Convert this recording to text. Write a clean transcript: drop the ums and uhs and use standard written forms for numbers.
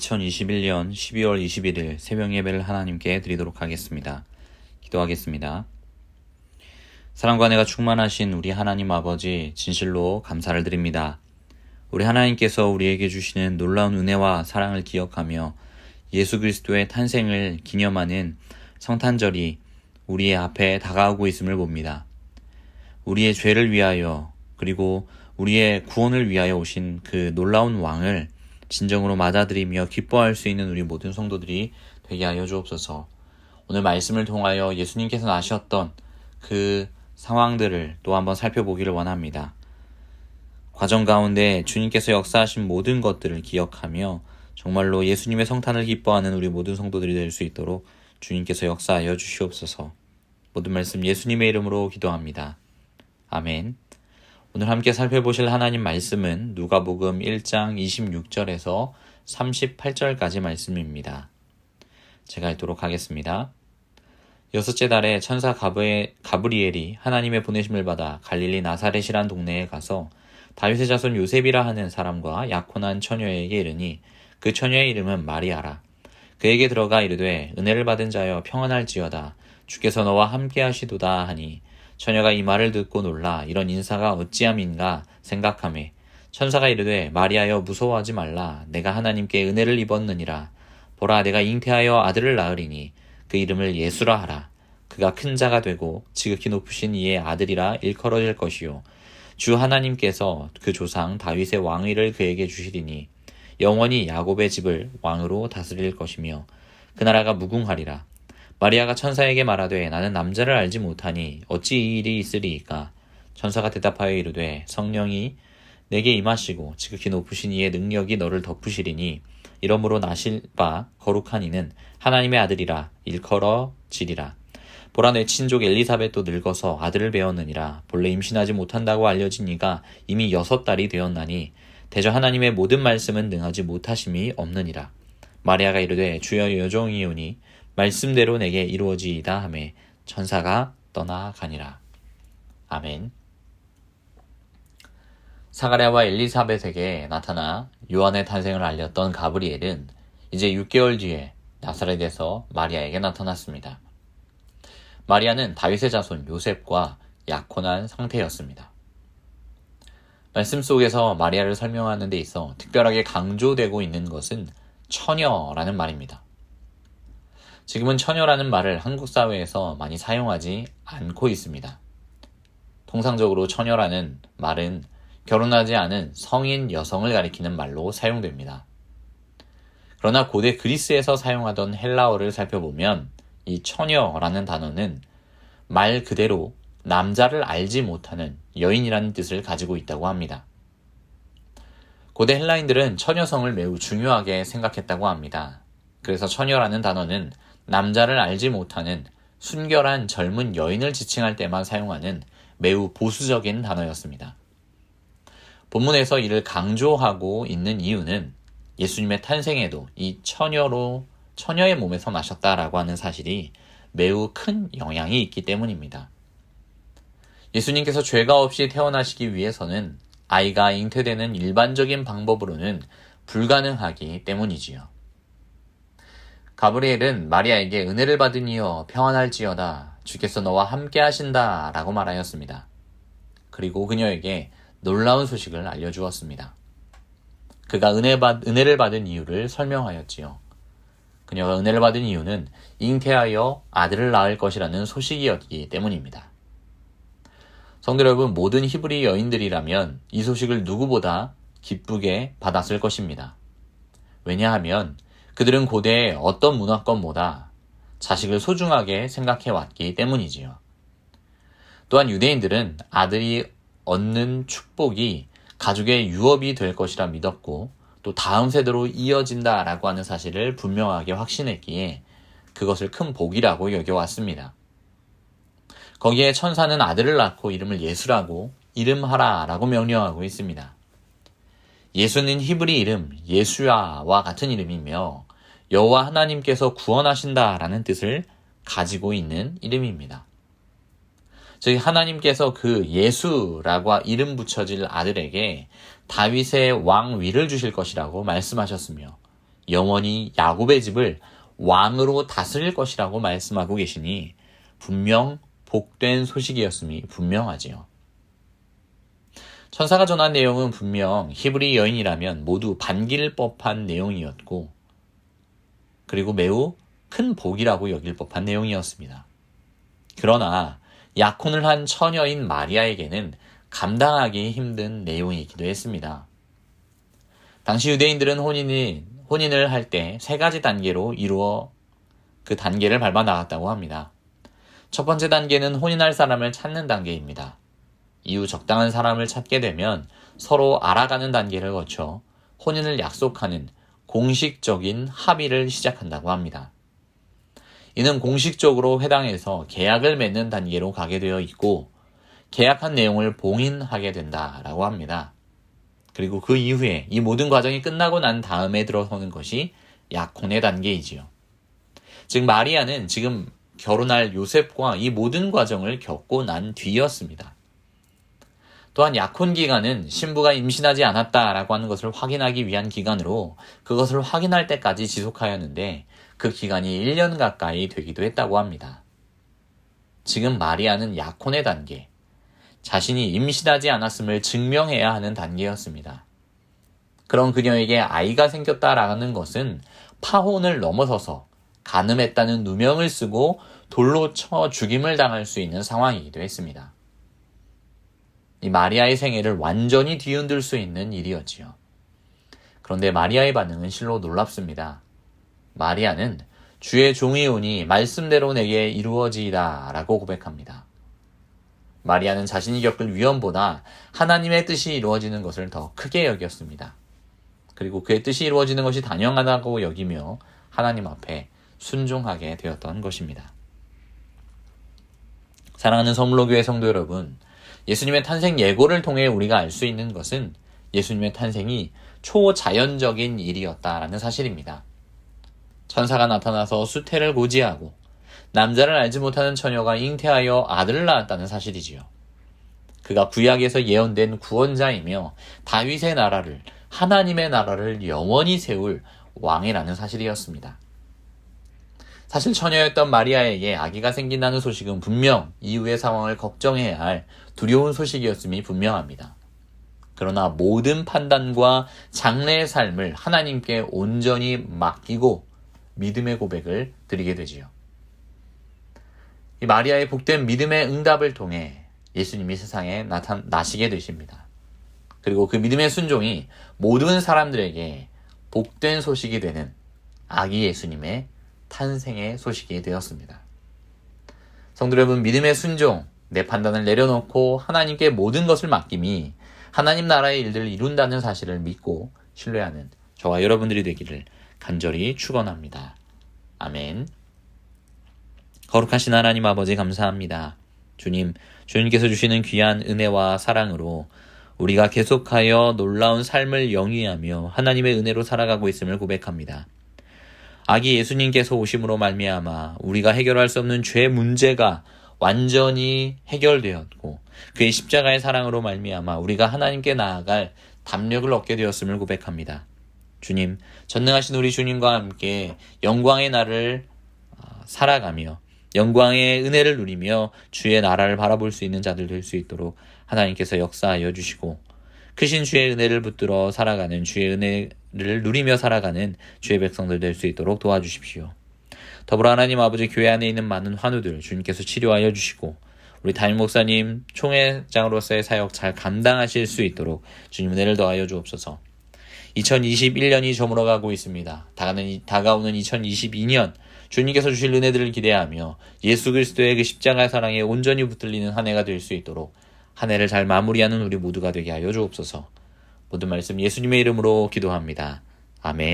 2021년 12월 21일 새벽 예배를 하나님께 드리도록 하겠습니다. 기도하겠습니다. 사랑과 은혜가 충만하신 우리 하나님 아버지, 진실로 감사를 드립니다. 우리 하나님께서 우리에게 주시는 놀라운 은혜와 사랑을 기억하며 예수 그리스도의 탄생을 기념하는 성탄절이 우리의 앞에 다가오고 있음을 봅니다. 우리의 죄를 위하여 그리고 우리의 구원을 위하여 오신 그 놀라운 왕을 진정으로 맞아들이며 기뻐할 수 있는 우리 모든 성도들이 되게 하여 주옵소서. 오늘 말씀을 통하여 예수님께서 나셨던 그 상황들을 또 한번 살펴보기를 원합니다. 과정 가운데 주님께서 역사하신 모든 것들을 기억하며 정말로 예수님의 성탄을 기뻐하는 우리 모든 성도들이 될 수 있도록 주님께서 역사하여 주시옵소서. 모든 말씀 예수님의 이름으로 기도합니다. 아멘. 오늘 함께 살펴보실 하나님 말씀은 누가복음 1장 26절에서 38절까지 말씀입니다. 제가 읽도록 하겠습니다. 여섯째 달에 천사 가브리엘이 하나님의 보내심을 받아 갈릴리 나사렛이란 동네에 가서 다윗의 자손 요셉이라 하는 사람과 약혼한 처녀에게 이르니 그 처녀의 이름은 마리아라. 그에게 들어가 이르되 은혜를 받은 자여 평안할지어다. 주께서 너와 함께 하시도다 하니 처녀가 이 말을 듣고 놀라 이런 인사가 어찌함인가 생각하매 천사가 이르되 마리아여 무서워하지 말라. 내가 하나님께 은혜를 입었느니라. 보라 내가 잉태하여 아들을 낳으리니 그 이름을 예수라 하라. 그가 큰 자가 되고 지극히 높으신 이의 아들이라 일컬어질 것이요 주 하나님께서 그 조상 다윗의 왕위를 그에게 주시리니 영원히 야곱의 집을 왕으로 다스릴 것이며 그 나라가 무궁하리라. 마리아가 천사에게 말하되 나는 남자를 알지 못하니 어찌 이 일이 있으리이까. 천사가 대답하여 이르되 성령이 내게 임하시고 지극히 높으신 이의 능력이 너를 덮으시리니 이러므로 나실 바 거룩한 이는 하나님의 아들이라 일컬어지리라. 보라 내 친족 엘리사벳도 늙어서 아들을 배웠느니라. 본래 임신하지 못한다고 알려진 이가 이미 6달이 되었나니 대저 하나님의 모든 말씀은 능하지 못하심이 없느니라. 마리아가 이르되 주여 여종이오니 말씀대로 내게 이루어지이다 하매 천사가 떠나가니라. 아멘. 사가랴와 엘리사벳에게 나타나 요한의 탄생을 알렸던 가브리엘은 이제 6개월 뒤에 나사렛에서 마리아에게 나타났습니다. 마리아는 다윗의 자손 요셉과 약혼한 상태였습니다. 말씀 속에서 마리아를 설명하는 데 있어 특별하게 강조되고 있는 것은 처녀라는 말입니다. 지금은 처녀라는 말을 한국 사회에서 많이 사용하지 않고 있습니다. 통상적으로 처녀라는 말은 결혼하지 않은 성인 여성을 가리키는 말로 사용됩니다. 그러나 고대 그리스에서 사용하던 헬라어를 살펴보면 이 처녀라는 단어는 말 그대로 남자를 알지 못하는 여인이라는 뜻을 가지고 있다고 합니다. 고대 헬라인들은 처녀성을 매우 중요하게 생각했다고 합니다. 그래서 처녀라는 단어는 남자를 알지 못하는 순결한 젊은 여인을 지칭할 때만 사용하는 매우 보수적인 단어였습니다. 본문에서 이를 강조하고 있는 이유는 예수님의 탄생에도 이 처녀의 몸에서 나셨다라고 하는 사실이 매우 큰 영향이 있기 때문입니다. 예수님께서 죄가 없이 태어나시기 위해서는 아이가 잉태되는 일반적인 방법으로는 불가능하기 때문이지요. 가브리엘은 마리아에게 은혜를 받으니여 평안할지어다. 주께서 너와 함께 하신다 라고 말하였습니다. 그리고 그녀에게 놀라운 소식을 알려주었습니다. 그가 은혜를 받은 이유를 설명하였지요. 그녀가 은혜를 받은 이유는 잉태하여 아들을 낳을 것이라는 소식이었기 때문입니다. 성도 여러분, 모든 히브리 여인들이라면 이 소식을 누구보다 기쁘게 받았을 것입니다. 왜냐하면 그들은 고대의 어떤 문화권보다 자식을 소중하게 생각해왔기 때문이지요. 또한 유대인들은 아들이 얻는 축복이 가족의 유업이 될 것이라 믿었고 또 다음 세대로 이어진다라고 하는 사실을 분명하게 확신했기에 그것을 큰 복이라고 여겨왔습니다. 거기에 천사는 아들을 낳고 이름을 예수라고 이름하라 라고 명령하고 있습니다. 예수는 히브리 이름 예수야와 같은 이름이며 여호와 하나님께서 구원하신다라는 뜻을 가지고 있는 이름입니다. 즉 하나님께서 그 예수라고 이름 붙여질 아들에게 다윗의 왕위를 주실 것이라고 말씀하셨으며 영원히 야곱의 집을 왕으로 다스릴 것이라고 말씀하고 계시니 분명 복된 소식이었음이 분명하지요. 천사가 전한 내용은 분명 히브리 여인이라면 모두 반길 법한 내용이었고, 그리고 매우 큰 복이라고 여길 법한 내용이었습니다. 그러나 약혼을 한 처녀인 마리아에게는 감당하기 힘든 내용이기도 했습니다. 당시 유대인들은 혼인을 할 때 3가지 단계로 이루어 그 단계를 밟아 나갔다고 합니다. 첫 번째 단계는 혼인할 사람을 찾는 단계입니다. 이후 적당한 사람을 찾게 되면 서로 알아가는 단계를 거쳐 혼인을 약속하는 공식적인 합의를 시작한다고 합니다. 이는 공식적으로 회당에서 계약을 맺는 단계로 가게 되어 있고, 계약한 내용을 봉인하게 된다라고 합니다. 그리고 그 이후에 이 모든 과정이 끝나고 난 다음에 들어서는 것이 약혼의 단계이지요. 즉 마리아는 지금 결혼할 요셉과 이 모든 과정을 겪고 난 뒤였습니다. 또한 약혼 기간은 신부가 임신하지 않았다라고 하는 것을 확인하기 위한 기간으로 그것을 확인할 때까지 지속하였는데 그 기간이 1년 가까이 되기도 했다고 합니다. 지금 마리아는 약혼의 단계, 자신이 임신하지 않았음을 증명해야 하는 단계였습니다. 그런 그녀에게 아이가 생겼다라는 것은 파혼을 넘어서서 간음했다는 누명을 쓰고 돌로 쳐 죽임을 당할 수 있는 상황이기도 했습니다. 이 마리아의 생애를 완전히 뒤흔들 수 있는 일이었지요. 그런데 마리아의 반응은 실로 놀랍습니다. 마리아는 주의 종이 오니 말씀대로 내게 이루어지이다 라고 고백합니다. 마리아는 자신이 겪을 위험보다 하나님의 뜻이 이루어지는 것을 더 크게 여겼습니다. 그리고 그의 뜻이 이루어지는 것이 당연하다고 여기며 하나님 앞에 순종하게 되었던 것입니다. 사랑하는 서물로교회 성도 여러분, 예수님의 탄생 예고를 통해 우리가 알 수 있는 것은 예수님의 탄생이 초자연적인 일이었다라는 사실입니다. 천사가 나타나서 수태를 고지하고 남자를 알지 못하는 처녀가 잉태하여 아들을 낳았다는 사실이지요. 그가 구약에서 예언된 구원자이며 다윗의 나라를, 하나님의 나라를 영원히 세울 왕이라는 사실이었습니다. 사실 처녀였던 마리아에게 아기가 생긴다는 소식은 분명 이후의 상황을 걱정해야 할 두려운 소식이었음이 분명합니다. 그러나 모든 판단과 장래의 삶을 하나님께 온전히 맡기고 믿음의 고백을 드리게 되지요. 이 마리아의 복된 믿음의 응답을 통해 예수님이 세상에 나시게 되십니다. 그리고 그 믿음의 순종이 모든 사람들에게 복된 소식이 되는 아기 예수님의 탄생의 소식이 되었습니다. 성도 여러분, 믿음의 순종, 내 판단을 내려놓고 하나님께 모든 것을 맡김이 하나님 나라의 일들을 이룬다는 사실을 믿고 신뢰하는 저와 여러분들이 되기를 간절히 축원합니다. 아멘. 거룩하신 하나님 아버지 감사합니다. 주님께서 주시는 귀한 은혜와 사랑으로 우리가 계속하여 놀라운 삶을 영위하며 하나님의 은혜로 살아가고 있음을 고백합니다. 아기 예수님께서 오심으로 말미암아 우리가 해결할 수 없는 죄 문제가 완전히 해결되었고, 그의 십자가의 사랑으로 말미암아 우리가 하나님께 나아갈 담력을 얻게 되었음을 고백합니다. 주님, 전능하신 우리 주님과 함께 영광의 날을 살아가며 영광의 은혜를 누리며 주의 나라를 바라볼 수 있는 자들 될 수 있도록 하나님께서 역사하여 주시고, 크신 주의 은혜를 붙들어 살아가는, 주의 은혜를 누리며 살아가는 주의 백성들 될 수 있도록 도와주십시오. 더불어 하나님 아버지, 교회 안에 있는 많은 환우들 주님께서 치료하여 주시고, 우리 담임 목사님 총회장으로서의 사역 잘 감당하실 수 있도록 주님 은혜를 더하여 주옵소서. 2021년이 저물어가고 있습니다. 다가오는 2022년 주님께서 주실 은혜들을 기대하며 예수 그리스도의 그 십자가 사랑에 온전히 붙들리는 한 해가 될 수 있도록 한 해를 잘 마무리하는 우리 모두가 되게 하여 주옵소서. 모든 말씀 예수님의 이름으로 기도합니다. 아멘.